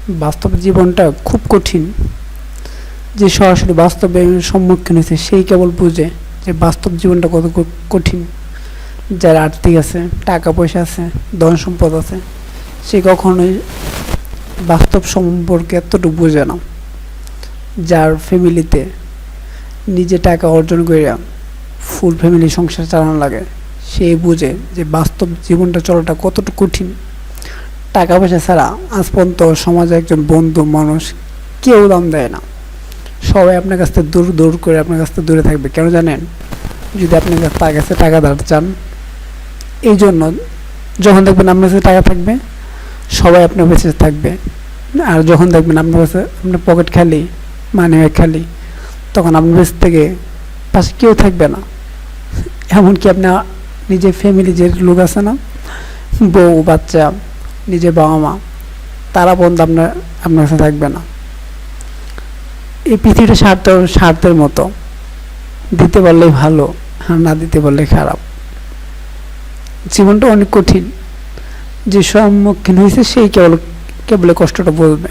বাস্তব জীবনটা খুব কঠিন। যে সরাসরি বাস্তবে সম্মুখীন হয়েছে সেই কেবল বুঝে যে বাস্তব জীবনটা কত কঠিন। যার আর্থিক আছে, টাকা পয়সা আছে, ধন সম্পদ আছে, সে কখনোই বাস্তব সম্পর্কে এতটুকু বোঝে না। যার ফ্যামিলিতে নিজে টাকা অর্জন করে ফুল ফ্যামিলি সংসার চালানো লাগে, সে বুঝে যে বাস্তব জীবনটা চলাটা কতটুকু কঠিন। টাকা পয়সা ছাড়া আজ পর্যন্ত সমাজে একজন বন্ধু মানুষ কেউ দাম দেয় না। সবাই আপনার কাছ থেকে দূর দূর করে আপনার কাছ থেকে দূরে থাকবে। কেন জানেন? যদি আপনি তার কাছে টাকা ধার চান, এই জন্য যখন দেখবেন আপনার কাছে টাকা থাকবে সবাই আপনার কাছে থাকবে, আর যখন দেখবেন আপনার কাছে আপনার পকেট খালি, মানি ব্যাগ খালি, তখন আপনার কাছ থেকে পাশে কেউ থাকবে না। এমনকি আপনার নিজের ফ্যামিলি যে লোক আছে না, বউ বাচ্চা, নিজের বাবা মা, তারা পর্যন্ত আপনার কাছে থাকবে না। এই পৃথিবীটা স্বার্থের মতো, দিতে পারলেই ভালো, আর না দিতে পারলে খারাপ। জীবনটা অনেক কঠিন। যে সম্মুখীন হয়েছে সেই কেবল কষ্টটা বুঝবে।